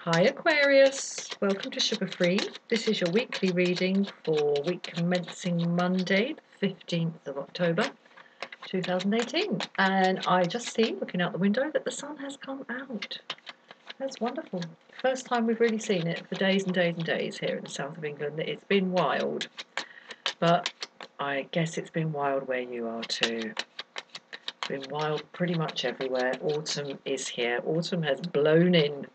Hi Aquarius, welcome to Sugar Free. This is your weekly reading for week commencing Monday, the 15th of October 2018. And I just see, looking out the window, that the sun has come out. That's wonderful. First time we've really seen it for days and days and days here in the south of England. It's been wild, but I guess it's been wild where you are too. It's been wild pretty much everywhere. Autumn is here. Autumn has blown in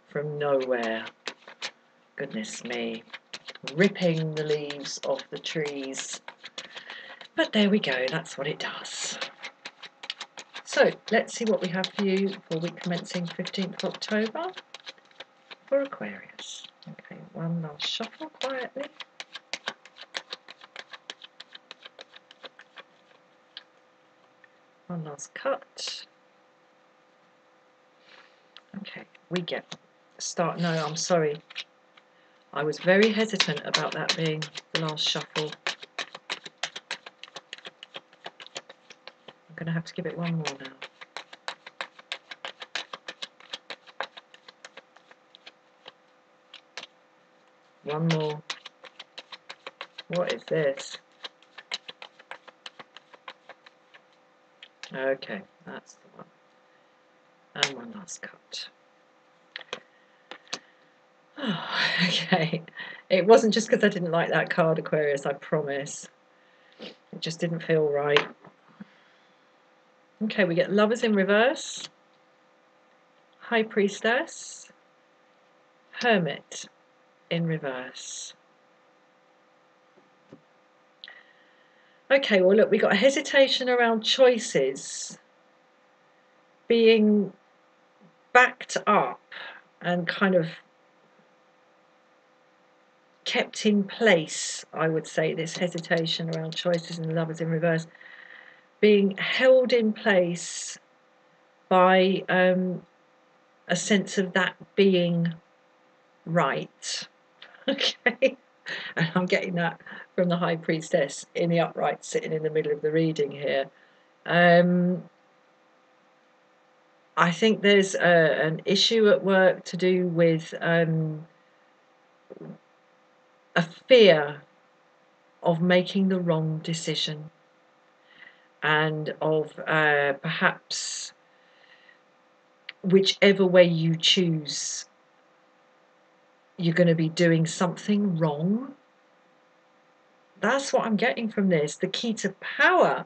from nowhere. Goodness me, ripping the leaves off the trees. But there we go, that's what it does. So let's see what we have for you for week commencing 15th of October for Aquarius. Okay, one last shuffle quietly. One last cut. Okay, we get start. No, I'm sorry. I was very hesitant about that being the last shuffle. I'm going to have to give it one more now. One more. What is this? Okay, that's the one. And one last cut. Oh, okay. It wasn't just because I didn't like that card, Aquarius, I promise. It just didn't feel right. Okay, we get Lovers in reverse, High Priestess, Hermit in reverse. Okay, well look, we got hesitation around choices being backed up and kind of kept in place, I would say, this hesitation around choices and Lovers in reverse being held in place by a sense of that being right. Okay, and I'm getting that from the High Priestess in the upright sitting in the middle of the reading here. I think there's an issue at work to do with a fear of making the wrong decision and of perhaps whichever way you choose, you're going to be doing something wrong. That's what I'm getting from this. The key to power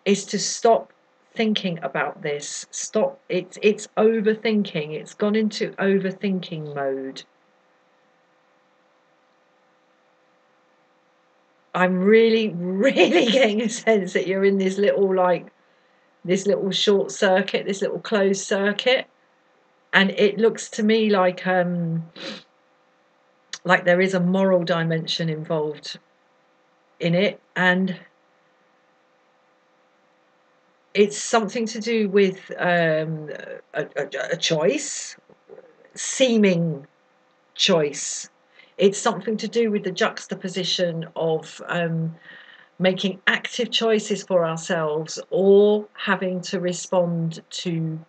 is to stop thinking about this. Stop. It's overthinking. It's gone into overthinking mode. I'm really getting a sense that you're in this little short circuit, this little closed circuit, and it looks to me like there is a moral dimension involved in it, and it's something to do with a choice, seeming choice. It's something to do with the juxtaposition of making active choices for ourselves or having to respond to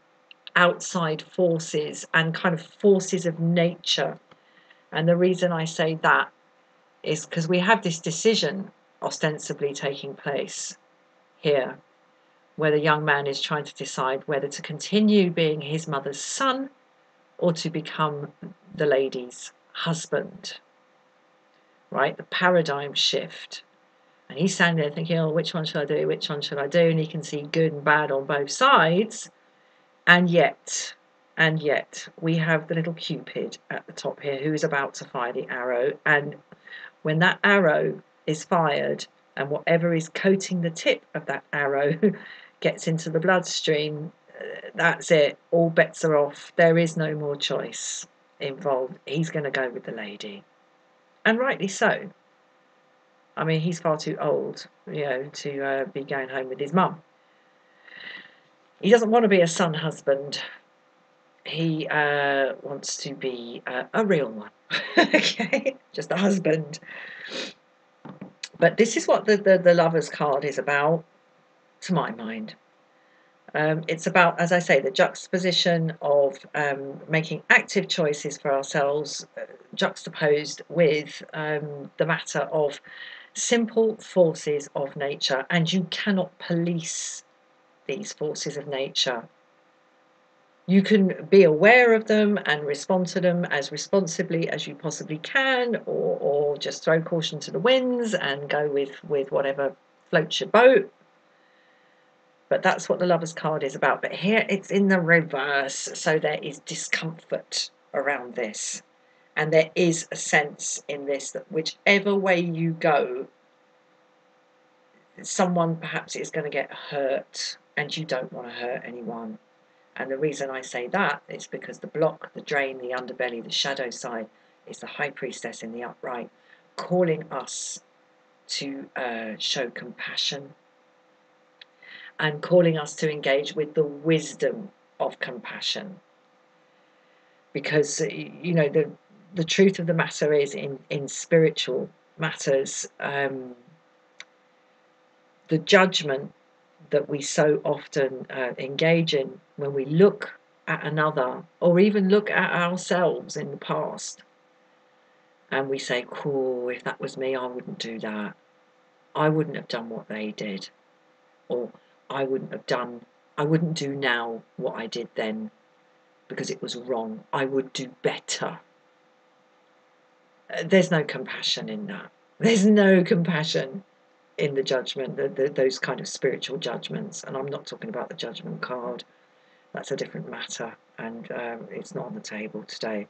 outside forces and kind of forces of nature. And the reason I say that is because we have this decision ostensibly taking place here, where the young man is trying to decide whether to continue being his mother's son or to become the lady's husband, right? The paradigm shift. And he's standing there thinking, oh, which one should I do? Which one should I do? And he can see good and bad on both sides. And yet, we have the little Cupid at the top here who is about to fire the arrow. And when that arrow is fired and whatever is coating the tip of that arrow gets into the bloodstream, that's it. All bets are off. There is no more choice involved. He's going to go with the lady. And rightly so. I mean, he's far too old, to be going home with his mum. He doesn't want to be a son husband. He wants to be a real one. Okay, just a husband. But this is what the Lovers card is about, to my mind. It's about, as I say, the juxtaposition of making active choices for ourselves, juxtaposed with the matter of simple forces of nature, and you cannot police these forces of nature. You can be aware of them and respond to them as responsibly as you possibly can, or just throw caution to the winds and go with whatever floats your boat. But that's what the Lovers card is about. But here it's in the reverse, so there is discomfort around this. And there is a sense in this that whichever way you go, someone perhaps is going to get hurt, and you don't want to hurt anyone. And the reason I say that is because the block, the drain, the underbelly, the shadow side is the High Priestess in the upright, calling us to show compassion and calling us to engage with the wisdom of compassion. Because, you know, the truth of the matter is, in spiritual matters, the judgment that we so often engage in when we look at another, or even look at ourselves in the past, and we say, cool, if that was me, I wouldn't do that. I wouldn't have done what they did. Or I wouldn't do now what I did then, because it was wrong. I would do better. There's no compassion in that. There's no compassion in the judgment, those kind of spiritual judgments. And I'm not talking about the judgment card. That's a different matter, and it's not on the table today.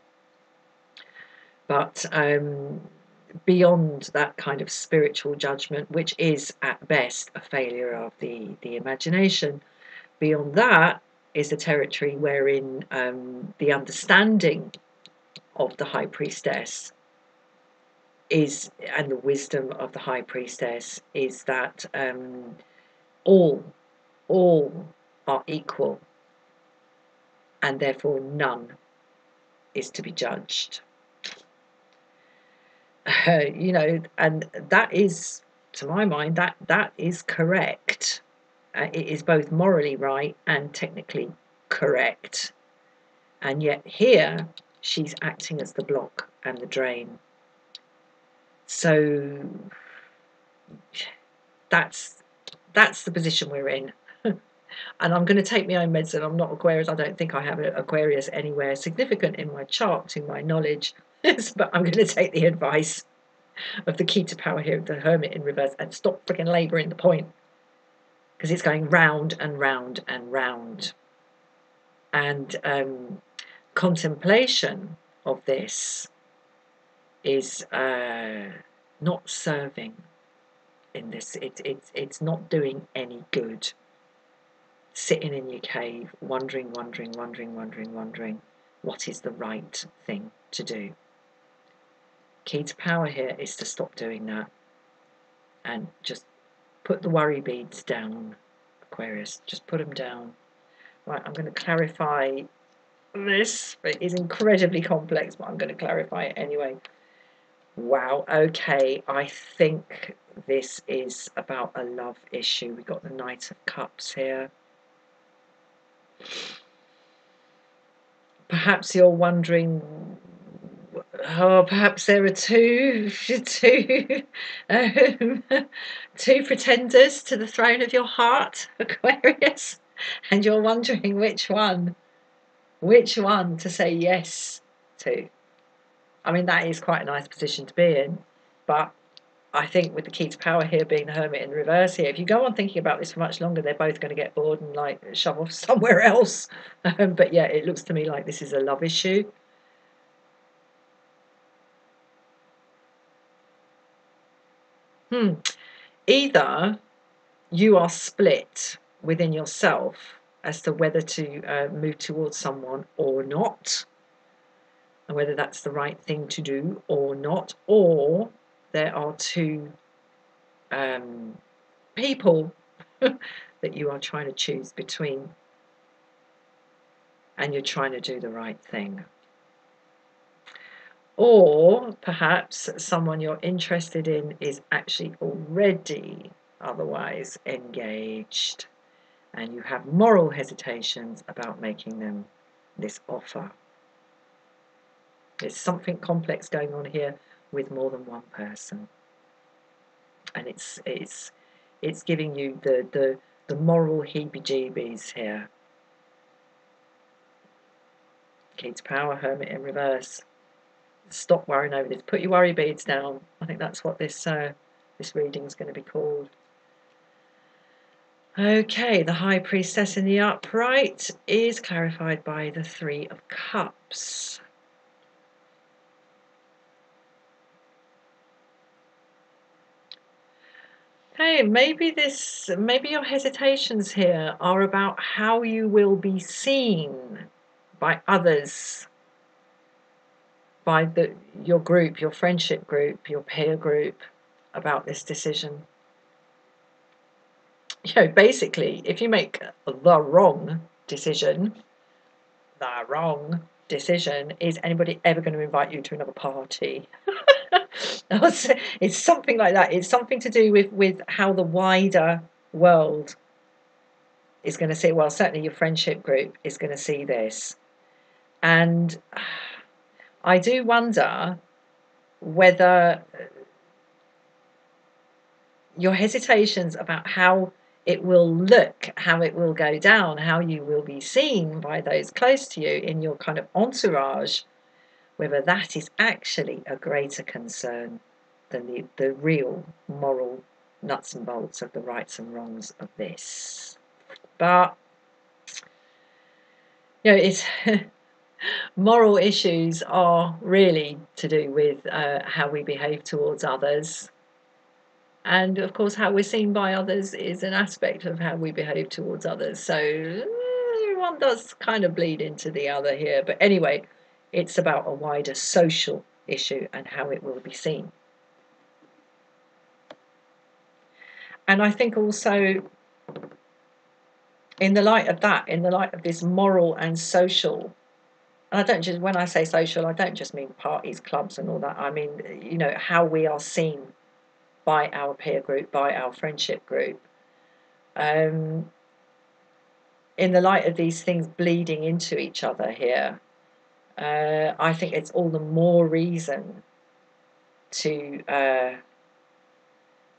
But beyond that kind of spiritual judgment, which is at best a failure of the imagination, beyond that is the territory wherein the understanding of the High Priestess is, and the wisdom of the High Priestess is that all are equal, and therefore none is to be judged. You know, and that is, to my mind, that is correct. It is both morally right and technically correct. And yet here she's acting as the block and the drain. So that's the position we're in. And I'm going to take my own medicine. I'm not Aquarius. I don't think I have an Aquarius anywhere significant in my chart, to my knowledge. But I'm going to take the advice of the key to power here, the Hermit in reverse, and stop freaking labouring the point, because it's going round and round and round. And contemplation of this is not serving in this. It's not doing any good. Sitting in your cave, wondering what is the right thing to do. Key to power here is to stop doing that and just put the worry beads down, Aquarius. Just put them down. Right, I'm going to clarify this. It is incredibly complex, but I'm going to clarify it anyway. Wow, okay, I think this is about a love issue. We've got the Knight of Cups here. Perhaps you're wondering, perhaps there are two pretenders to the throne of your heart, Aquarius, and you're wondering which one to say yes to. I mean, that is quite a nice position to be in, but I think with the key to power here being the Hermit in reverse here, if you go on thinking about this for much longer, they're both going to get bored and like shove off somewhere else. But yeah, it looks to me like this is a love issue. Either you are split within yourself as to whether to move towards someone or not, and whether that's the right thing to do or not, or there are two people that you are trying to choose between, and you're trying to do the right thing. Or perhaps someone you're interested in is actually already otherwise engaged, and you have moral hesitations about making them this offer. There's something complex going on here with more than one person, and it's giving you the moral heebie-jeebies here. Key to power, Hermit in reverse. Stop worrying over this. Put your worry beads down. I think that's what this reading is going to be called. Okay, the High Priestess in the upright is clarified by the Three of Cups. Okay, maybe your hesitations here are about how you will be seen by others, by your group, your friendship group, your peer group, about this decision. You know, basically, if you make the wrong decision, is anybody ever going to invite you to another party? It's something like that. It's something to do with how the wider world is going to see. Well, certainly your friendship group is going to see this. And I do wonder whether your hesitations about how it will look, how it will go down, how you will be seen by those close to you in your kind of entourage, whether that is actually a greater concern than the real moral nuts and bolts of the rights and wrongs of this. But, you know, it's moral issues are really to do with how we behave towards others. And of course, how we're seen by others is an aspect of how we behave towards others. So one does kind of bleed into the other here. But anyway, it's about a wider social issue and how it will be seen. And I think also, in the light of that, in the light of this moral and social, and I don't just, when I say social, I don't just mean parties, clubs and all that. I mean, you know, how we are seen by our peer group, by our friendship group. In the light of these things bleeding into each other here, I think it's all the more reason to,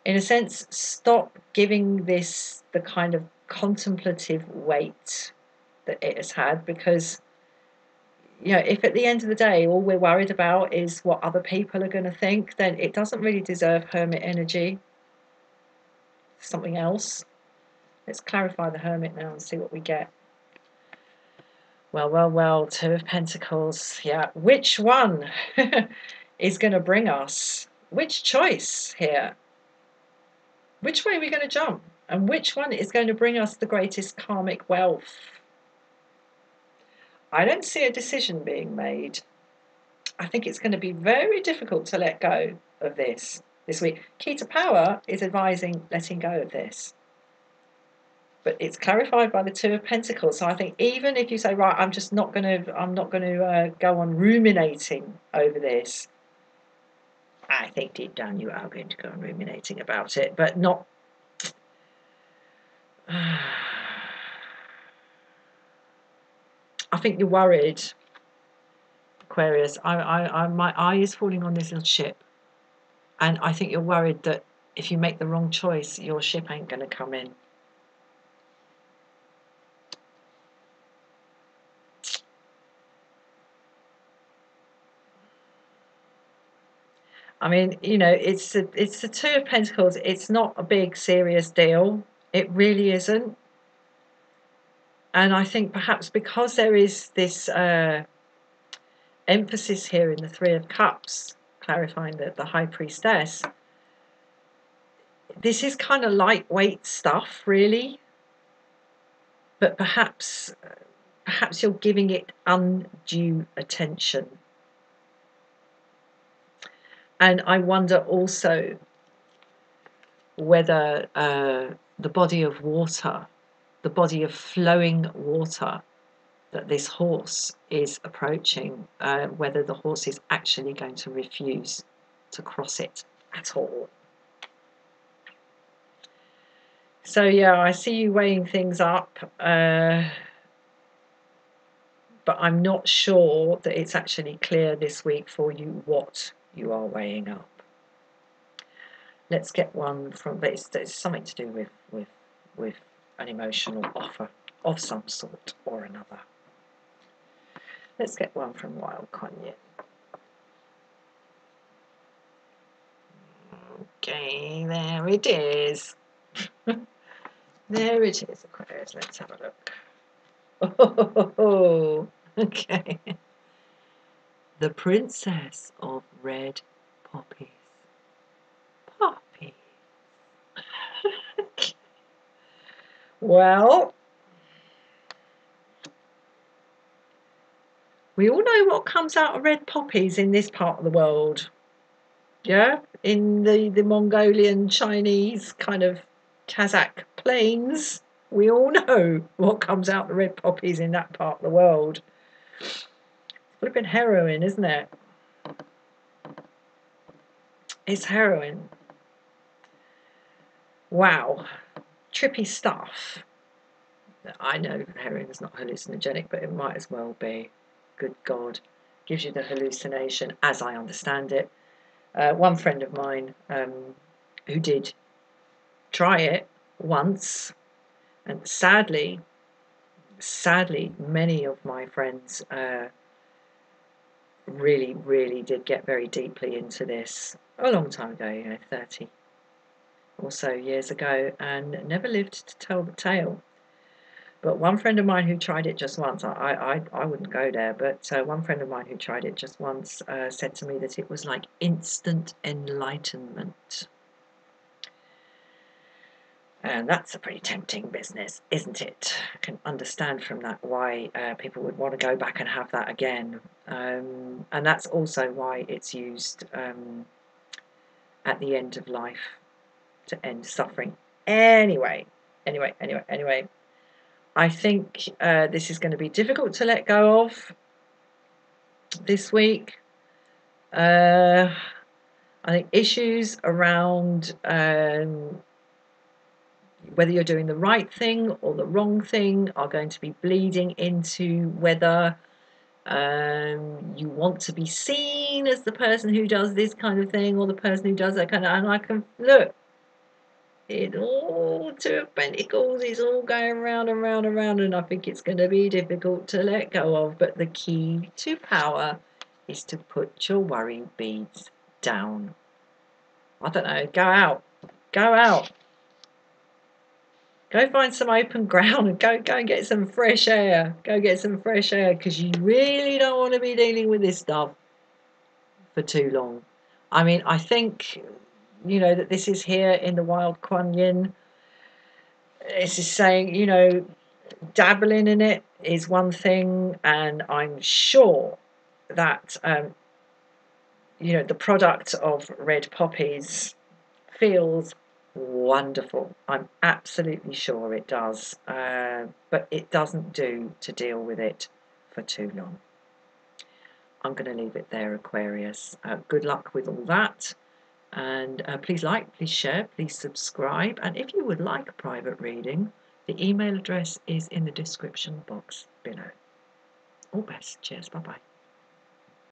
in a sense, stop giving this the kind of contemplative weight that it has had, because, you know, if at the end of the day all we're worried about is what other people are going to think, then it doesn't really deserve Hermit energy. Something else. Let's clarify the Hermit now and see what we get. Well, Two of Pentacles. Yeah, which one is going to bring us? Which choice here? Which way are we going to jump? And which one is going to bring us the greatest karmic wealth? I don't see a decision being made. I think it's going to be very difficult to let go of this week. Key to power is advising letting go of this. But it's clarified by the Two of Pentacles. So I think even if you say, right, I'm not going to go on ruminating over this, I think deep down you are going to go on ruminating about it, but not. I think you're worried, Aquarius. My eye is falling on this little ship, and I think you're worried that if you make the wrong choice, your ship ain't going to come in. I mean, you know, it's the Two of Pentacles. It's not a big, serious deal. It really isn't. And I think perhaps because there is this emphasis here in the Three of Cups, clarifying that the High Priestess, this is kind of lightweight stuff, really. But perhaps you're giving it undue attention. And I wonder also whether the body of water, the body of flowing water that this horse is approaching, whether the horse is actually going to refuse to cross it at all. So yeah, I see you weighing things up, but I'm not sure that it's actually clear this week for you what you are weighing up. Let's get one from, it's something to do with an emotional offer of some sort or another. Let's get one from Wild Kuan-Yin. Okay, there it is. There it is, Aquarius. Let's have a look. Oh, okay. The Princess of Red Poppies. Poppies. Okay. Well, we all know what comes out of red poppies in this part of the world. Yeah, in the Mongolian, Chinese, kind of Kazakh plains. We all know what comes out the red poppies in that part of the world. It's flipping heroin, isn't it? It's heroin. Wow. Trippy stuff. I know heroin is not hallucinogenic, but it might as well be. Good God. Gives you the hallucination, as I understand it. One friend of mine who did try it once, and sadly, many of my friends really did get very deeply into this a long time ago, 30 or so years ago, and never lived to tell the tale. But one friend of mine who tried it just once, I wouldn't go there, but one friend of mine who tried it just once said to me that it was like instant enlightenment. And that's a pretty tempting business, isn't it? I can understand from that why people would want to go back and have that again. And that's also why it's used at the end of life to end suffering. Anyway. I think this is going to be difficult to let go of this week. I think issues around whether you're doing the right thing or the wrong thing are going to be bleeding into whether you want to be seen as the person who does this kind of thing or the person who does that kind of, and I can look, it all, Two of Pentacles is all going round and round and round, and I think it's going to be difficult to let go of, but the key to power is to put your worry beads down. I don't know, go out, go find some open ground and go and get some fresh air. Go get some fresh air, because you really don't want to be dealing with this stuff for too long. I mean, I think, you know, that this is here in the Wild Kuan-Yin. This is saying, you know, dabbling in it is one thing, and I'm sure that, you know, the product of red poppies feels wonderful. I'm absolutely sure it does, but it doesn't do to deal with it for too long. I'm going to leave it there, Aquarius. Good luck with all that, and please like, please share, please subscribe, and if you would like a private reading, the email address is in the description box below. All best. Cheers. Bye-bye.